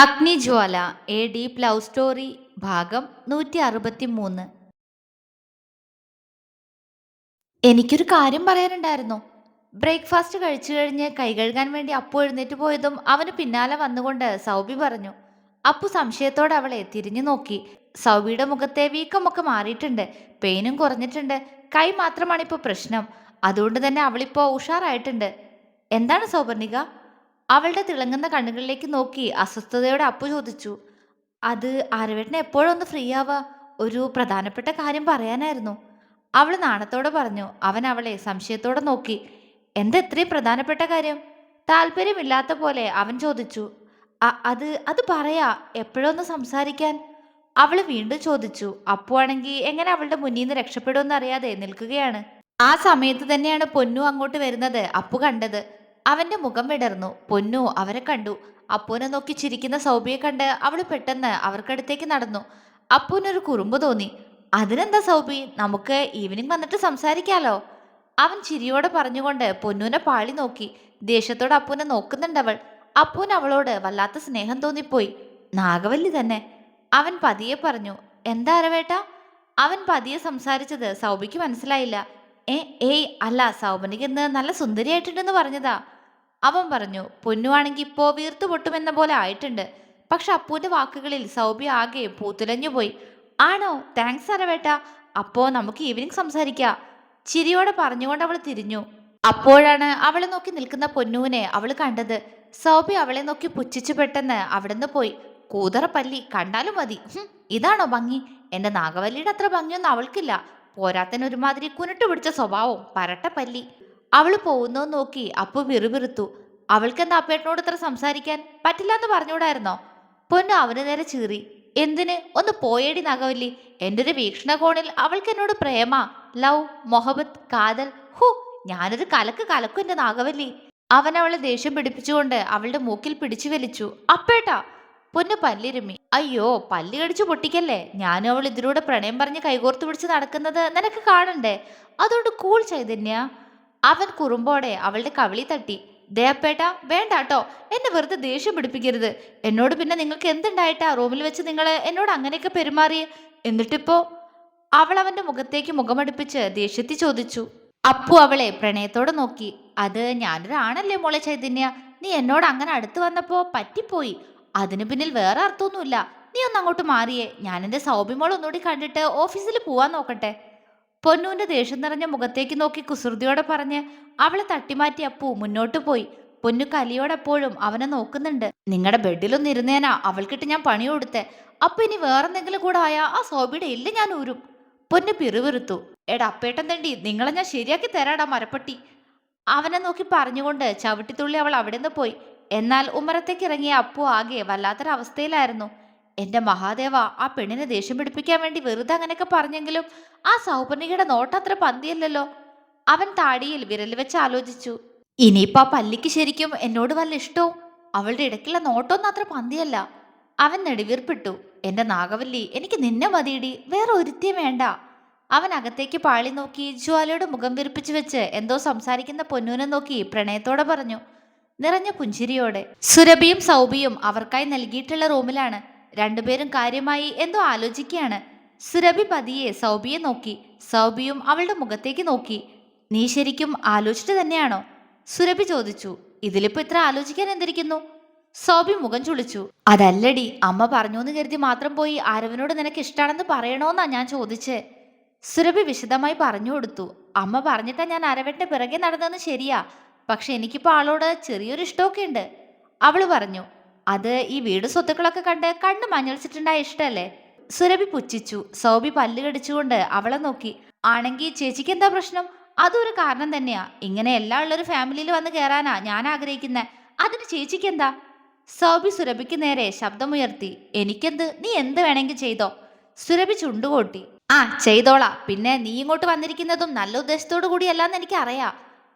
അഗ്നിജ്വാല A deep love story ഭാഗം 163. എനിക്കൊരു കാര്യം പറയാനുണ്ടായിരുന്നു. ബ്രേക്ക്ഫാസ്റ്റ് കഴിച്ചു കഴിഞ്ഞ് കൈ കഴുകാൻ വേണ്ടി അപ്പു എഴുന്നേറ്റ് പോയതും അവന് പിന്നാലെ വന്നുകൊണ്ട് സൗബി പറഞ്ഞു. അപ്പു സംശയത്തോടെ അവളെ തിരിഞ്ഞു നോക്കി. സൗബിയുടെ മുഖത്തെ വീക്കമൊക്കെ മാറിയിട്ടുണ്ട്, പെയിനും കുറഞ്ഞിട്ടുണ്ട്. കൈ മാത്രമാണ് ഇപ്പോൾ പ്രശ്നം. അതുകൊണ്ട് തന്നെ അവളിപ്പോ ഉഷാറായിട്ടുണ്ട്. എന്താണ് സൗപർണിക? അവളുടെ തിളങ്ങുന്ന കണ്ണുകളിലേക്ക് നോക്കി അസ്വസ്ഥതയോടെ അപ്പു ചോദിച്ചു. അത് ആരവേട്ടനെ എപ്പോഴൊന്ന് ഫ്രീ ആവാ, ഒരു പ്രധാനപ്പെട്ട കാര്യം പറയാനായിരുന്നു. അവൾ നാണത്തോടെ പറഞ്ഞു. അവൻ അവളെ സംശയത്തോടെ നോക്കി. എന്താ ഇത്രയും പ്രധാനപ്പെട്ട കാര്യം? താല്പര്യമില്ലാത്ത പോലെ അവൻ ചോദിച്ചു. അത് അത് പറയാ, എപ്പോഴൊന്ന് സംസാരിക്കാൻ. അവൾ വീണ്ടും ചോദിച്ചു. അപ്പു ആണെങ്കിൽ എങ്ങനെ അവളുടെ മുന്നിൽ നിന്ന് രക്ഷപ്പെടുമെന്ന് അറിയാതെ നിൽക്കുകയാണ്. ആ സമയത്ത് തന്നെയാണ് പൊന്നു അങ്ങോട്ട് വരുന്നത് അപ്പു കണ്ടത്. അവന്റെ മുഖം വിടർന്നു. പൊന്നു അവരെ കണ്ടു. അപ്പുവിനെ നോക്കി ചിരിക്കുന്ന സൗബിയെ കണ്ട് അവൾ പെട്ടെന്ന് അവർക്കടുത്തേക്ക് നടന്നു. അപ്പുവിനൊരു കുറുമ്പ് തോന്നി. അതിനെന്താ സൗബി, നമുക്ക് ഈവനിങ് വന്നിട്ട് സംസാരിക്കാലോ. അവൻ ചിരിയോടെ പറഞ്ഞുകൊണ്ട് പൊന്നുവിനെ പാളി നോക്കി. ദേഷ്യത്തോടെ അപ്പുവിനെ നോക്കുന്നുണ്ടവൾ. അപ്പുവിന് അവളോട് വല്ലാത്ത സ്നേഹം തോന്നിപ്പോയി. നാഗവല്ലി തന്നെ. അവൻ പതിയെ പറഞ്ഞു. എന്താ അരവേട്ട? അവൻ പതിയെ സംസാരിച്ചത് സൗബിക്ക് മനസ്സിലായില്ല. ഏയ് അല്ല, സൗപർണിക ഇന്ന് നല്ല സുന്ദരിയായിട്ടുണ്ടെന്ന് പറഞ്ഞതാ. അവൻ പറഞ്ഞു. പൊന്നുവാണെങ്കിൽ ഇപ്പോ വീർത്തു പൊട്ടുമെന്ന പോലെ ആയിട്ടുണ്ട്. പക്ഷെ അപ്പുവിന്റെ വാക്കുകളിൽ സൗബി ആകെ പൂത്തുലഞ്ഞു പോയി. ആണോ, താങ്ക്സ് അരവേട്ട. അപ്പോ നമുക്ക് ഈവനിങ് സംസാരിക്കാം. ചിരിയോടെ പറഞ്ഞുകൊണ്ട് അവൾ തിരിഞ്ഞു. അപ്പോഴാണ് അവളെ നോക്കി നിൽക്കുന്ന പൊന്നുവിനെ അവൾ കണ്ടത്. സൗബി അവളെ നോക്കി പുച്ഛിച്ചു പെട്ടെന്ന് അവിടുന്ന് പോയി. കൂതറ പല്ലി കണ്ടാലും മതി. ഇതാണോ ഭംഗി? എന്റെ നാഗവല്ലിയുടെ അത്ര ഭംഗിയൊന്നും അവൾക്കില്ല. പോരാത്തന് ഒരുമാതിരി കുരുട്ട് പിടിച്ച സ്വഭാവവും പരട്ട പല്ലി. അവള് പോകുന്നോ നോക്കി അപ്പു വിറുവിറുത്തു. അവൾക്കെന്താ അപ്പേട്ടനോട് ഇത്ര സംസാരിക്കാൻ പറ്റില്ല എന്ന് പറഞ്ഞുകൂടായിരുന്നോ? പൊന്നു അവന് നേരെ ചീറി. എന്തിന്? ഒന്ന് പോയേടി നാഗവല്ലി. എൻ്റെ ഒരു വീക്ഷണകോണിൽ അവൾക്ക് എന്നോട് പ്രേമ, ലവ്, മൊഹബത്ത്, കാതൽ. ഹു, ഞാനൊരു കലക്കും എൻ്റെ നാഗവല്ലി. അവൻ അവളെ ദേഷ്യം പിടിപ്പിച്ചുകൊണ്ട് അവളുടെ മൂക്കിൽ പിടിച്ചു വലിച്ചു. അപ്പേട്ടാ! പൊന്നു പല്ലിരുമ്മി. അയ്യോ, പല്ലി കടിച്ചു പൊട്ടിക്കല്ലേ. ഞാനും അവൾ ഇതിലൂടെ പ്രണയം പറഞ്ഞ് കൈകോർത്ത് പിടിച്ച് നടക്കുന്നത് നിനക്ക് കാണണ്ടേ? അതുകൊണ്ട് കൂൾ ചൈതന്യ. അവൻ കുറുമ്പോടെ അവളുടെ കവിളി തട്ടി. ദേപ്പേട്ട വേണ്ടാട്ടോ, എന്നെ വെറുതെ ദേഷ്യം പിടിപ്പിക്കരുത്. എന്നോട് പിന്നെ നിങ്ങൾക്ക് എന്തുണ്ടായിട്ടാ റൂമിൽ വെച്ച് നിങ്ങൾ എന്നോട് അങ്ങനെയൊക്കെ പെരുമാറിയേ? എന്നിട്ടിപ്പോ? അവൾ അവന്റെ മുഖത്തേക്ക് മുഖമടുപ്പിച്ച് ദേഷ്യത്തിൽ ചോദിച്ചു. അപ്പു അവളെ പ്രണയത്തോടെ നോക്കി. അത് ഞാനൊരാണല്ലേ മോളെ ചൈതന്യ. നീ എന്നോട് അങ്ങനെ അടുത്ത് വന്നപ്പോ പറ്റിപ്പോയി. അതിനു പിന്നിൽ വേറെ അർത്ഥമൊന്നുമില്ല. നീ ഒന്ന് അങ്ങോട്ട് മാറിയേ. ഞാൻ എൻ്റെ സൗബിമോൾ ഒന്നുകൂടി കണ്ടിട്ട് ഓഫീസിൽ പോവാൻ നോക്കട്ടെ. പൊന്നുവിന്റെ ദേഷ്യം നിറഞ്ഞ മുഖത്തേക്ക് നോക്കി കുസൃതിയോടെ പറഞ്ഞ് അവളെ തട്ടിമാറ്റി അപ്പു മുന്നോട്ട് പോയി. പൊന്നു കലിയോടെപ്പോഴും അവനെ നോക്കുന്നുണ്ട്. നിങ്ങളുടെ ബെഡിലൊന്നും ഇരുന്നേനാ അവൾക്കിട്ട് ഞാൻ പണി കൊടുത്തേ. അപ്പൊ ഇനി വേറെന്തെങ്കിലും കൂടെ ആയാ ആ സോബിയുടെ ഇല്ല ഞാൻ ഊരും. പൊന്നു പിറുവിറുത്തു. എടാ അപ്പേട്ടൻ തണ്ടി, നിങ്ങളെ ഞാൻ ശരിയാക്കി തരാടാ മരപ്പട്ടി. അവനെ നോക്കി പറഞ്ഞുകൊണ്ട് ചവിട്ടിത്തുള്ളി അവൾ അവിടെ നിന്ന് പോയി. എന്നാൽ ഉമ്മറത്തേക്ക് ഇറങ്ങിയ അപ്പു ആകെ വല്ലാത്തൊരവസ്ഥയിലായിരുന്നു. എന്റെ മഹാദേവ, ആ പെണ്ണിനെ ദേഷ്യം പിടിപ്പിക്കാൻ വേണ്ടി വെറുതെ അങ്ങനെയൊക്കെ പറഞ്ഞെങ്കിലും ആ സൗപർണികയുടെ നോട്ടത്ര പന്തിയല്ലല്ലോ. അവൻ താടിയിൽ വിരൽ വെച്ച് ആലോചിച്ചു. ഇനിയിപ്പോ ആ പല്ലിക്ക് ശരിക്കും എന്നോട് വല്ല ഇഷ്ടവും? അവളുടെ ഇടയ്ക്കുള്ള നോട്ടൊന്നും അത്ര പന്തിയല്ല. അവൻ നെടുവീർപ്പിട്ടു. എന്റെ നാഗവല്ലി, എനിക്ക് നിന്നെ മതിയിടി, വേറെ ഒരുത്തിയും വേണ്ട. അവൻ അകത്തേക്ക് പാളി നോക്കി ജ്വാലയുടെ മുഖം വിരിപ്പിച്ചു വെച്ച് എന്തോ സംസാരിക്കുന്ന പൊന്നൂനെ നോക്കി പ്രണയത്തോടെ പറഞ്ഞു, നിറഞ്ഞ പുഞ്ചിരിയോടെ. സുരഭിയും സൗബിയും അവർക്കായി നൽകിയിട്ടുള്ള റൂമിലാണ്. രണ്ടുപേരും കാര്യമായി എന്തോ ആലോചിക്കുകയാണ്. സുരഭി പതിയെ സൗബിയെ നോക്കി. സൗബിയും അവളുടെ മുഖത്തേക്ക് നോക്കി. നീ ശരിക്കും ആലോചിച്ചിട്ട് തന്നെയാണോ? സുരഭി ചോദിച്ചു. ഇതിലിപ്പോ ഇത്ര ആലോചിക്കാൻ എന്തിരിക്കുന്നു? സൗബി മുഖം ചുളിച്ചു. അതല്ലടി, അമ്മ പറഞ്ഞോന്ന് കരുതി മാത്രം പോയി ആരവനോട് നിനക്ക് ഇഷ്ടാണെന്ന് പറയണോന്നാ ഞാൻ ചോദിച്ചേ. സുരഭി വിശദമായി പറഞ്ഞു കൊടുത്തു. അമ്മ പറഞ്ഞിട്ടാ ഞാൻ അരവന്റെ പിറകെ നടന്നതെന്ന് ശരിയാ, പക്ഷെ എനിക്കിപ്പോ ആളോട് ചെറിയൊരു ഇഷ്ടമൊക്കെ ഉണ്ട്. അവള് പറഞ്ഞു. അത് ഈ വീട് സ്വത്തുക്കളൊക്കെ കണ്ട് കണ്ണ് മഞ്ഞളിച്ചിട്ടുണ്ടായ ഇഷ്ടല്ലേ? സുരഭി പുച്ഛിച്ചു. സൗബി പല്ല് കടിച്ചുകൊണ്ട് അവളെ നോക്കി. ആണെങ്കിൽ ചേച്ചിക്ക് എന്താ പ്രശ്നം? അതൊരു കാരണം തന്നെയാ. ഇങ്ങനെ എല്ലാം ഉള്ളൊരു ഫാമിലിയിൽ വന്ന് കയറാനാ ഞാൻ ആഗ്രഹിക്കുന്നത്. അതിന് ചേച്ചിക്ക് എന്താ? സൗബി സുരഭിക്ക് നേരെ ശബ്ദമുയർത്തി. എനിക്കെന്ത്? നീ എന്ത് വേണമെങ്കിൽ ചെയ്തോ. സുരഭി ചുണ്ടുകൊട്ടി. ആ ചെയ്തോളാ. പിന്നെ നീ ഇങ്ങോട്ട് വന്നിരിക്കുന്നതും നല്ല ഉദ്ദേശത്തോടു കൂടിയല്ലാന്ന് എനിക്ക് അറിയാം.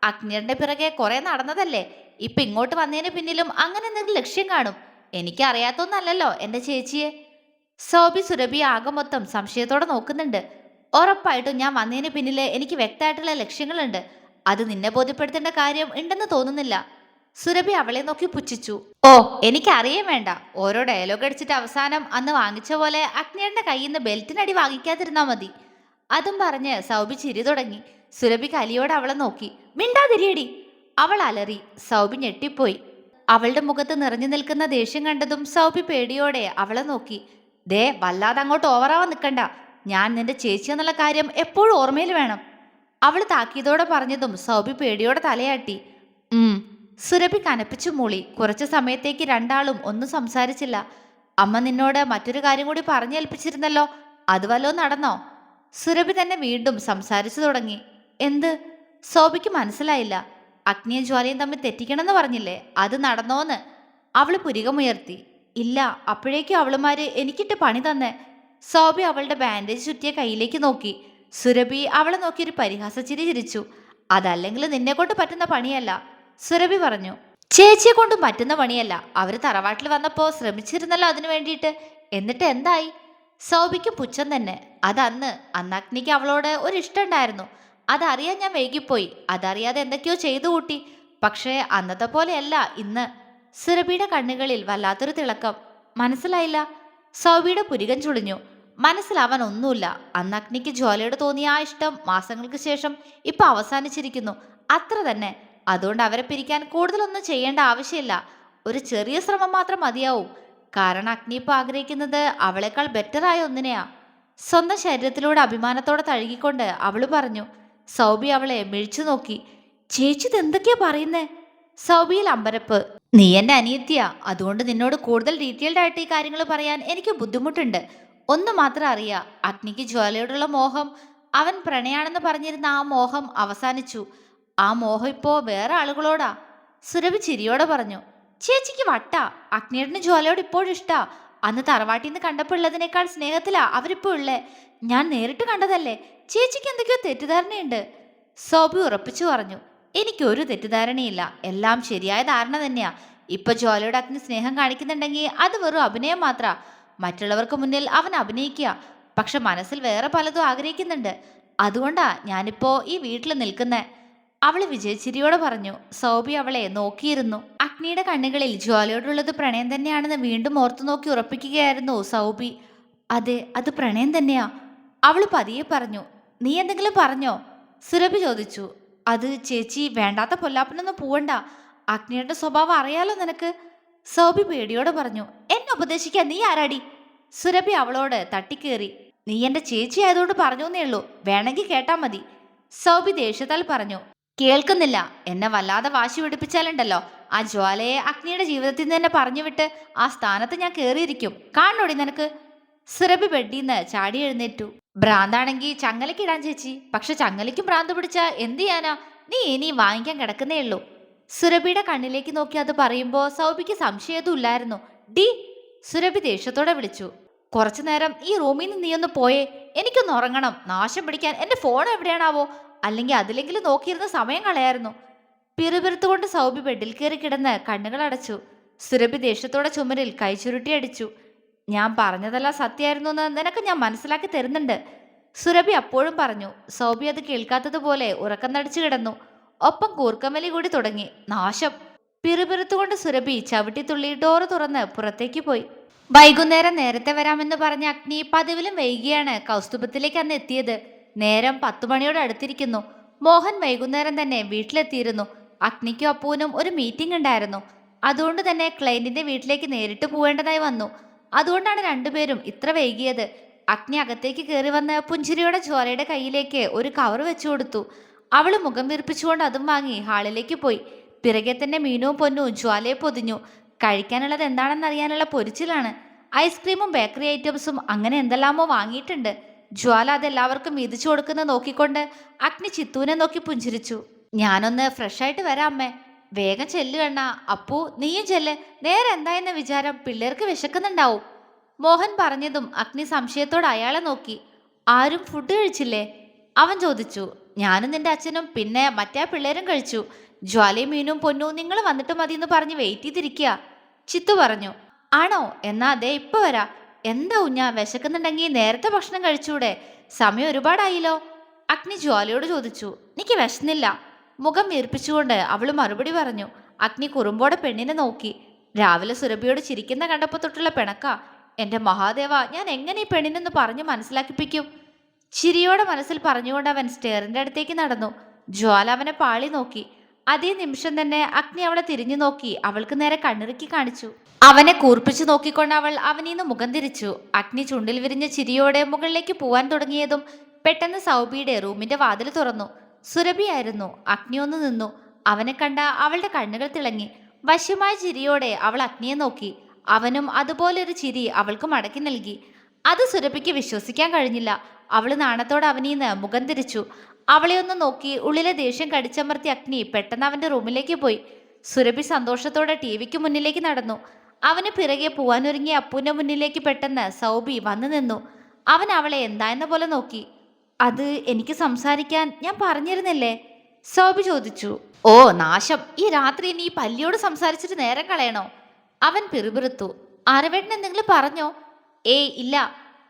അഗ്നിയുടെ പിറകെ കുറെ നടന്നതല്ലേ. ഇപ്പൊ ഇങ്ങോട്ട് വന്നതിന് പിന്നിലും അങ്ങനെ എന്തെങ്കിലും ലക്ഷ്യം കാണും. എനിക്ക് അറിയാത്തൊന്നല്ലല്ലോ എന്റെ ചേച്ചിയെ. സൗബി സുരഭി ആകെ മൊത്തം സംശയത്തോടെ നോക്കുന്നുണ്ട്. ഉറപ്പായിട്ടും ഞാൻ വന്നതിന് പിന്നില് എനിക്ക് വ്യക്തമായിട്ടുള്ള ലക്ഷ്യങ്ങളുണ്ട്. അത് നിന്നെ ബോധ്യപ്പെടുത്തേണ്ട കാര്യം ഉണ്ടെന്ന് തോന്നുന്നില്ല. സുരഭി അവളെ നോക്കി പുച്ഛിച്ചു. ഓ, എനിക്കറിയാൻ വേണ്ട. ഓരോ ഡയലോഗ് അടിച്ചിട്ട് അവസാനം അന്ന് വാങ്ങിച്ച പോലെ അഗ്നിയുടെ കയ്യിൽ നിന്ന് ബെൽറ്റിനടി വാങ്ങിക്കാതിരുന്നാ മതി. അതും പറഞ്ഞ് സൗബി ചിരി തുടങ്ങി. സുരഭി കലിയോടെ അവളെ നോക്കി. മിണ്ടാതിരിയടി, അവൾ അലറി. സൗബി ഞെട്ടിപ്പോയി. അവളുടെ മുഖത്ത് നിറഞ്ഞു നിൽക്കുന്ന ദേഷ്യം കണ്ടതും സൗബി പേടിയോടെ അവളെ നോക്കി. ദേ, വല്ലാതെ അങ്ങോട്ട് ഓവറാവാൻ നിൽക്കണ്ട. ഞാൻ നിന്റെ ചേച്ചി എന്നുള്ള കാര്യം എപ്പോഴും ഓർമ്മയിൽ വേണം. അവൾ താക്കീതോടെ പറഞ്ഞതും സൗബി പേടിയോടെ തലയാട്ടി. സുരഭി കനപ്പിച്ചു മൂളി. കുറച്ചു സമയത്തേക്ക് രണ്ടാളും ഒന്നും സംസാരിച്ചില്ല. അമ്മ നിന്നോട് മറ്റൊരു കാര്യം കൂടി പറഞ്ഞേൽപ്പിച്ചിരുന്നല്ലോ, അത് വല്ലോ നടന്നോ? സുരഭി തന്നെ വീണ്ടും സംസാരിച്ചു തുടങ്ങി. എന്ത്? സൗബിക്ക് മനസ്സിലായില്ല. അഗ്നിയും ജ്വാലയും തമ്മിൽ തെറ്റിക്കണമെന്ന് പറഞ്ഞില്ലേ, അത് നടന്നോന്ന്? അവള് പുരികമുയർത്തി. ഇല്ല, അപ്പോഴേക്കും അവളുമാര് എനിക്കിട്ട് പണി തന്നെ. സൗബി അവളുടെ ബാൻഡേജ് ചുറ്റിയ കയ്യിലേക്ക് നോക്കി. സുരഭി അവളെ നോക്കിയൊരു പരിഹാസച്ചിരി ചിരിച്ചു. അതല്ലെങ്കിൽ നിന്നെ കൊണ്ട് പറ്റുന്ന പണിയല്ല, സുരഭി പറഞ്ഞു. ചേച്ചിയെ കൊണ്ടും പറ്റുന്ന പണിയല്ല. അവര് തറവാട്ടിൽ വന്നപ്പോ ശ്രമിച്ചിരുന്നല്ലോ അതിനു വേണ്ടിയിട്ട്. എന്നിട്ട് എന്തായി? സൗബിക്ക് പുച്ഛം തന്നെ. അതന്ന് അഗ്നിക്ക് അവളോട് ഒരു ഇഷ്ടമുണ്ടായിരുന്നു. അതറിയാൻ ഞാൻ വൈകിപ്പോയി. അതറിയാതെ എന്തൊക്കെയോ ചെയ്തു കൂട്ടി. പക്ഷേ അന്നത്തെ പോലെയല്ല ഇന്ന്. സുരഭിയുടെ കണ്ണുകളിൽ വല്ലാത്തൊരു തിളക്കം. മനസ്സിലായില്ല? സൗബിയുടെ പുരികം ചുളിഞ്ഞു. മനസ്സിലാവാൻ ഒന്നുമില്ല. അഗ്നിക്ക് ജ്വാലയോട് തോന്നിയ ആ ഇഷ്ടം മാസങ്ങൾക്ക് ശേഷം ഇപ്പൊ അവസാനിച്ചിരിക്കുന്നു, അത്ര തന്നെ. അതുകൊണ്ട് അവരെ പിരിക്കാൻ കൂടുതലൊന്നും ചെയ്യേണ്ട ആവശ്യമില്ല. ഒരു ചെറിയ ശ്രമം മാത്രം മതിയാവും. കാരണം അഗ്നി ഇപ്പൊ ആഗ്രഹിക്കുന്നത് അവളെക്കാൾ ബെറ്ററായ ഒന്നിനെയാ. സ്വന്തം ശരീരത്തിലൂടെ അഭിമാനത്തോടെ തഴുകിക്കൊണ്ട് അവള് പറഞ്ഞു. സൗബി അവളെ മിഴിച്ചു നോക്കി. ചേച്ചി ഇതെന്തൊക്കെയാ പറയുന്നേ? സൗബിയിൽ അമ്പരപ്പ്. നീ എന്റെ അനിയത്തിയാ, അതുകൊണ്ട് നിന്നോട് കൂടുതൽ ഡീറ്റെയിൽഡ് ആയിട്ട് ഈ കാര്യങ്ങൾ പറയാൻ എനിക്ക് ബുദ്ധിമുട്ടുണ്ട്. ഒന്ന് മാത്രം അറിയാം, അഗ്നിക്ക് ജ്വാലയോടുള്ള മോഹം, അവൻ പ്രണയാണെന്ന് പറഞ്ഞിരുന്ന ആ മോഹം അവസാനിച്ചു. ആ മോഹം ഇപ്പോ വേറെ ആളുകളോടാ. സുരഭി ചിരിയോടെ പറഞ്ഞു. ചേച്ചിക്ക് വട്ടാ. അഗ്നിയേട്ടന് ജ്വാലയോട് ഇപ്പോഴും ഇഷ്ടാ. അന്ന് തറവാട്ടിൽ നിന്ന് കണ്ടപ്പോൾ ഉള്ളതിനേക്കാൾ സ്നേഹത്തിലാ അവരിപ്പോ ഉള്ളേ. ഞാൻ നേരിട്ട് കണ്ടതല്ലേ. ചേച്ചിക്ക് എന്തൊക്കെയോ തെറ്റിദ്ധാരണയുണ്ട്, സോബി ഉറപ്പിച്ചു പറഞ്ഞു. എനിക്കൊരു തെറ്റിദ്ധാരണയില്ല. എല്ലാം ശരിയായ ധാരണ തന്നെയാ. ഇപ്പൊ ജ്വാലയോട് അഗ്നി സ്നേഹം കാണിക്കുന്നുണ്ടെങ്കിൽ അത് വെറും അഭിനയം മാത്ര. മറ്റുള്ളവർക്ക് മുന്നിൽ അവൻ അഭിനയിക്കുക, പക്ഷെ മനസ്സിൽ വേറെ പലതും ആഗ്രഹിക്കുന്നുണ്ട്. അതുകൊണ്ടാ ഞാനിപ്പോ ഈ വീട്ടിൽ നിൽക്കുന്നേ. അവള് വിജയച്ചിരിയോടെ പറഞ്ഞു. സൗബി അവളെ നോക്കിയിരുന്നു. അഗ്നിയുടെ കണ്ണുകളിൽ ജ്വാലയോടുള്ളത് പ്രണയം തന്നെയാണെന്ന് വീണ്ടും ഓർത്തു നോക്കി ഉറപ്പിക്കുകയായിരുന്നു സൗബി. അതെ, അത് പ്രണയം തന്നെയാ, അവള് പതിയെ പറഞ്ഞു. നീ എന്തെങ്കിലും പറഞ്ഞോ? സുരഭി ചോദിച്ചു. അത് ചേച്ചി, വേണ്ടാത്ത പൊല്ലാപ്പിനൊന്നും പോവണ്ട. അഗ്നിയുടെ സ്വഭാവം അറിയാലോ നിനക്ക്, സൗബി പേടിയോടെ പറഞ്ഞു. എന്നെ ഉപദേശിക്കാൻ നീ ആരാടി? സുരഭി അവളോട് തട്ടിക്കേറി. നീ എന്റെ ചേച്ചി ആയതുകൊണ്ട് പറഞ്ഞേ ഉള്ളൂ, വേണമെങ്കിൽ കേട്ടാ മതി, സൗബി ദേഷ്യത്താൽ പറഞ്ഞു. കേൾക്കുന്നില്ല. എന്നെ വല്ലാതെ വാശി പിടിപ്പിച്ചാലുണ്ടല്ലോ, ആ ജ്വാലയെ അഗ്നിയുടെ ജീവിതത്തിൽ നിന്ന് തന്നെ പറഞ്ഞു വിട്ട് ആ സ്ഥാനത്ത് ഞാൻ കയറിയിരിക്കും. കാണണോടി നിനക്ക്? സുരഭി ബെഡിന്ന് ചാടി എഴുന്നേറ്റു. ഭ്രാന്താണെങ്കിൽ ചങ്ങലക്കിടാൻ ചേച്ചി, പക്ഷെ ചങ്ങലയ്ക്കും ഭ്രാന്ത് പിടിച്ചാ എന്ത് ചെയ്യാനാ? നീ ഇനി വാങ്ങിക്കാൻ കിടക്കുന്നേ ഉള്ളൂ. സുരഭിയുടെ കണ്ണിലേക്ക് നോക്കി അത് പറയുമ്പോ സൗബിക്ക് സംശയതും ഇല്ലായിരുന്നു. ഡി, സുരഭി ദേഷ്യത്തോടെ വിളിച്ചു. കുറച്ചു നേരം ഈ റൂമിൽ നിന്ന് നീ ഒന്ന് പോയേ, എനിക്കൊന്ന് ഉറങ്ങണം. നാശം പിടിക്കാൻ എന്റെ ഫോൺ എവിടെയാണാവോ? അല്ലെങ്കിൽ അതിലെങ്കിലും നോക്കിയിരുന്ന സമയം കളയായിരുന്നു. പിറുപിറുത്തുകൊണ്ട് സൗബി ബെഡിൽ കയറി കിടന്ന് കണ്ണുകൾ അടച്ചു. സുരഭി ദേഷ്യത്തോടെ ചുമരിൽ കൈ ചുരുട്ടി അടിച്ചു. ഞാൻ പറഞ്ഞതെല്ലാം സത്യമായിരുന്നു എന്ന് നിനക്ക് ഞാൻ മനസ്സിലാക്കി തരുന്നുണ്ട്, സുരഭി അപ്പോഴും പറഞ്ഞു. സൗബി അത് കേൾക്കാത്തതുപോലെ ഉറക്കം നടിച്ചു കിടന്നു. ഒപ്പം കൂർക്കമലി കൂടി തുടങ്ങി. നാശം, പിറുപിറുത്തുകൊണ്ട് സുരഭി ചവിട്ടിത്തുള്ളി ഡോറ് തുറന്ന് പുറത്തേക്ക് പോയി. വൈകുന്നേരം നേരത്തെ വരാമെന്ന് പറഞ്ഞ അഗ്നി പതിവിലും വൈകിയാണ് കൗസ്തുഭത്തിലേക്ക് അന്ന് എത്തിയത്. നേരം 10 മണിയോട് അടുത്തിരിക്കുന്നു. മോഹൻ വൈകുന്നേരം തന്നെ വീട്ടിലെത്തിയിരുന്നു. അഗ്നിക്കും അപ്പൂനും ഒരു മീറ്റിംഗ് ഉണ്ടായിരുന്നു. അതുകൊണ്ട് തന്നെ ക്ലയന്റിന്റെ വീട്ടിലേക്ക് നേരിട്ട് പോവേണ്ടതായി വന്നു. അതുകൊണ്ടാണ് രണ്ടുപേരും ഇത്ര വൈകിയത്. അഗ്നി അകത്തേക്ക് കയറി വന്ന് പുഞ്ചിരിയോടെ ജ്വാലയുടെ കയ്യിലേക്ക് ഒരു കവർ വെച്ചു കൊടുത്തു. അവള് മുഖം വീർപ്പിച്ചുകൊണ്ട് അതും വാങ്ങി ഹാളിലേക്ക് പോയി. പിറകെ തന്നെ മീനുവും പൊന്നും ജ്വാലയെ പൊതിഞ്ഞു. കഴിക്കാനുള്ളത് എന്താണെന്ന് അറിയാനുള്ള പൊരിച്ചിലാണ്. ഐസ്ക്രീമും ബേക്കറി ഐറ്റംസും അങ്ങനെ എന്തെല്ലാമോ വാങ്ങിയിട്ടുണ്ട്. ജ്വാല അതെല്ലാവർക്കും വീതിച്ചു കൊടുക്കുന്നത് നോക്കിക്കൊണ്ട് അഗ്നി ചിത്തൂനെ നോക്കി പുഞ്ചിരിച്ചു. ഞാനൊന്ന് ഫ്രഷായിട്ട് വരാം അമ്മേ. വേഗം ചെല്ലു എണ്ണ. അപ്പു, നീയും ചെല്ല്. നേരെ എന്തായെന്ന വിചാരം? പിള്ളേർക്ക് വിശക്കുന്നുണ്ടാവും, മോഹൻ പറഞ്ഞതും അഗ്നി സംശയത്തോടെ അയാളെ നോക്കി. ആരും ഫുഡ് കഴിച്ചില്ലേ? അവൻ ചോദിച്ചു. ഞാനും നിന്റെ അച്ഛനും പിന്നെ മറ്റേ പിള്ളേരും കഴിച്ചു. ജ്വാലയും മീനും പൊന്നും നിങ്ങൾ വന്നിട്ട് മതിയെന്ന് പറഞ്ഞ് വെയിറ്റ് ചെയ്തിരിക്കുക, ചിത്തു പറഞ്ഞു. ആണോ? എന്നാ അതെ ഇപ്പൊ വരാ. എന്താ ഉഞ്ഞ, വിശക്കുന്നുണ്ടെങ്കിൽ നേരത്തെ ഭക്ഷണം കഴിച്ചൂടെ? സമയം ഒരുപാടായില്ലോ, അഗ്നി ജ്വാലയോട് ചോദിച്ചു. എനിക്ക് വിശന്നില്ല, മുഖം വീർപ്പിച്ചുകൊണ്ട് അവള് മറുപടി പറഞ്ഞു. അഗ്നി കുറുമ്പോടെ പെണ്ണിനെ നോക്കി. രാവിലെ സുരഭിയോട് ചിരിക്കുന്ന കണ്ടപ്പോ തൊട്ടുള്ള പിണക്ക. എന്റെ മഹാദേവ, ഞാൻ എങ്ങനെ ഈ പെണ്ണിനെന്ന് പറഞ്ഞു മനസ്സിലാക്കിപ്പിക്കും? ചിരിയോടെ മനസ്സിൽ പറഞ്ഞുകൊണ്ട് അവൻ സ്റ്റെയറിന്റെ അടുത്തേക്ക് നടന്നു. ജ്വാല അവനെ പാളി നോക്കി. അതേ നിമിഷം തന്നെ അഗ്നി അവളെ തിരിഞ്ഞു നോക്കി അവൾക്ക് നേരെ കണ്ണിറുക്കി കാണിച്ചു. അവനെ കൂർപ്പിച്ചു നോക്കിക്കൊണ്ട് അവൾ അവനീന്ന് മുഖം തിരിച്ചു. അഗ്നി ചുണ്ടിൽ വിരിഞ്ഞ ചിരിയോടെ മുകളിലേക്ക് പോവാൻ തുടങ്ങിയതും പെട്ടെന്ന് സൗബിയുടെ റൂമിന്റെ വാതിൽ തുറന്നു. സുരഭിയായിരുന്നു. അഗ്നി ഒന്ന് നിന്നു. അവനെ കണ്ട അവളുടെ കണ്ണുകൾ തിളങ്ങി. വശ്യമായ ചിരിയോടെ അവൾ അഗ്നിയെ നോക്കി. അവനും അതുപോലൊരു ചിരി അവൾക്ക് മടക്കി നൽകി. അത് സുരഭിക്ക് വിശ്വസിക്കാൻ കഴിഞ്ഞില്ല. അവള് നാണത്തോടെ അവനീന്ന് മുഖം തിരിച്ചു. അവളെ ഒന്ന് നോക്കി ഉള്ളിലെ ദേഷ്യം കടിച്ചമർത്തി അഗ്നി പെട്ടെന്ന് അവന്റെ റൂമിലേക്ക് പോയി. സുരഭി സന്തോഷത്തോടെ ടിവിക്ക് മുന്നിലേക്ക് നടന്നു. അവന് പിറകെ പോവാനൊരുങ്ങിയ അപ്പുവിന്റെ മുന്നിലേക്ക് പെട്ടെന്ന് സൗബി വന്നു നിന്നു. അവൻ അവളെ എന്തായെന്ന പോലെ നോക്കി. അത് എനിക്ക് സംസാരിക്കാൻ ഞാൻ പറഞ്ഞിരുന്നില്ലേ? സൗബി ചോദിച്ചു. ഓ നാശം, ഈ രാത്രി നീ പല്ലിയോട് സംസാരിച്ചിട്ട് നേരം കളയണോ? അവൻ പിറുപിറുത്തു. ആരവേട്ടൻ എന്തെങ്കിലും പറഞ്ഞോ? ഏയ് ഇല്ല.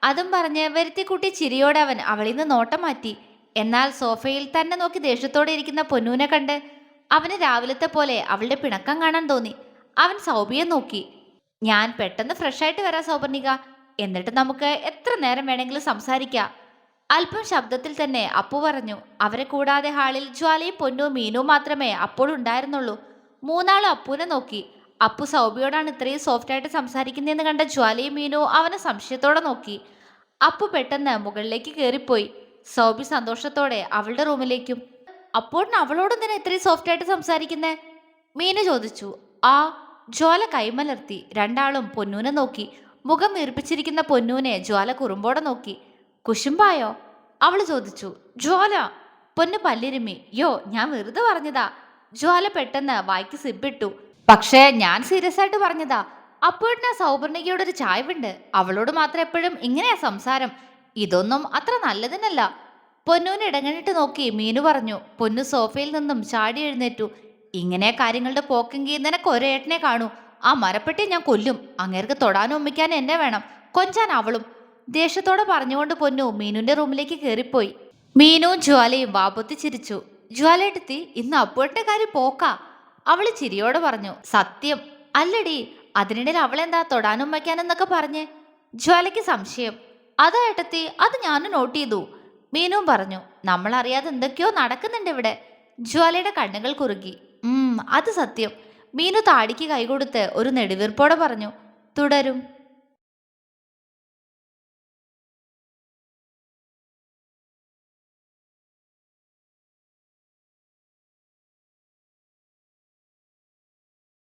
അതും പറഞ്ഞ് വരുത്തിക്കുട്ടി ചിരിയോടെ അവൻ അവളിൽ നിന്ന് നോട്ടം മാറ്റി. എന്നാൽ സോഫയിൽ തന്നെ നോക്കി ദേഷ്യത്തോടെ ഇരിക്കുന്ന പൊന്നൂനെ കണ്ട് അവന് രാവിലത്തെ പോലെ അവളുടെ പിണക്കം കാണാൻ തോന്നി. അവൻ സൗബിയെ നോക്കി. ഞാൻ പെട്ടെന്ന് ഫ്രഷായിട്ട് വരാം സൗപർണിക, എന്നിട്ട് നമുക്ക് എത്ര നേരം വേണമെങ്കിലും സംസാരിക്കാം. അല്പം ശബ്ദത്തിൽ തന്നെ അപ്പു പറഞ്ഞു. അവരെ കൂടാതെ ഹാളിൽ ജ്വാലയും പൊന്നും മീനും മാത്രമേ അപ്പോൾ ഉണ്ടായിരുന്നുള്ളൂ. മൂന്നാളും അപ്പുവിനെ നോക്കി. അപ്പു സൗബിയോടാണ് ഇത്രയും സോഫ്റ്റായിട്ട് സംസാരിക്കുന്നതെന്ന് കണ്ട ജ്വാലയും മീനു അവനെ സംശയത്തോടെ നോക്കി. അപ്പു പെട്ടെന്ന് മുകളിലേക്ക് കയറിപ്പോയി. സൗബി സന്തോഷത്തോടെ അവളുടെ റൂമിലേക്കും. അപ്പോഴിന് അവളോടെന്തിനാ ഇത്രയും സോഫ്റ്റായിട്ട് സംസാരിക്കുന്നേ? മീനു ചോദിച്ചു. ആ ജ്വാല കൈമലർത്തി. രണ്ടാളും പൊന്നൂനെ നോക്കി. മുഖം വീർപ്പിച്ചിരിക്കുന്ന പൊന്നൂനെ ജ്വാല കുറുമ്പോടെ നോക്കി. കുശുമ്പായോ? അവള് ചോദിച്ചു. ജ്വാല. പൊന്നു പല്ലിരുമി. യോ, ഞാൻ വെറുതെ പറഞ്ഞതാ. ജ്വാല പെട്ടെന്ന് വായിക്ക് സിബിട്ടു. പക്ഷേ ഞാൻ സീരിയസ് ആയിട്ട് പറഞ്ഞതാ. അപ്പോഴിന് സൗപർണികയോടൊരു ചായവുണ്ട്. അവളോട് മാത്രം എപ്പോഴും ഇങ്ങനെയാ സംസാരം. ഇതൊന്നും അത്ര നല്ലതിനല്ല. പൊന്നൂന് ഇടങ്ങണിട്ട് നോക്കി മീനു പറഞ്ഞു. പൊന്നു സോഫയിൽ നിന്നും ചാടി എഴുന്നേറ്റു. ഇങ്ങനെ കാര്യങ്ങളുടെ പോക്കെങ്കിൽ നിനക്ക് ഒരേട്ടനെ കാണൂ. ആ മരപ്പെട്ടി ഞാൻ കൊല്ലും. അങ്ങേർക്ക് തൊടാനും ഉമ്മിക്കാനും എന്നെ വേണം, കൊഞ്ചാൻ അവളും. ദേഷ്യത്തോടെ പറഞ്ഞുകൊണ്ട് പൊന്നു മീനുന്റെ റൂമിലേക്ക് കയറിപ്പോയി. മീനുവും ജ്വാലയും വാപൊത്തി ചിരിച്ചു. ജ്വാലയെടുത്തി, ഇന്ന് അപ്പുവേട്ടന്റെ കാര്യം പോക്കാ. അവള് ചിരിയോടെ പറഞ്ഞു. സത്യം അല്ലടി, അതിനിടയിൽ അവളെന്താ തൊടാനും വയ്ക്കാനെന്നൊക്കെ പറഞ്ഞ്? ജ്വാലയ്ക്ക് സംശയം. അത് ഏട്ടത്തി, അത് ഞാനും നോട്ട് ചെയ്തു. മീനുവും പറഞ്ഞു. നമ്മൾ അറിയാതെ എന്തൊക്കെയോ നടക്കുന്നുണ്ട് ഇവിടെ. ജ്വാലയുടെ കണ്ണുകൾ കുറുകി. അത് സത്യം. മീനു താടിക്ക് കൈകൊടുത്ത് ഒരു നെടുവീർപ്പോടെ പറഞ്ഞു. തുടരും.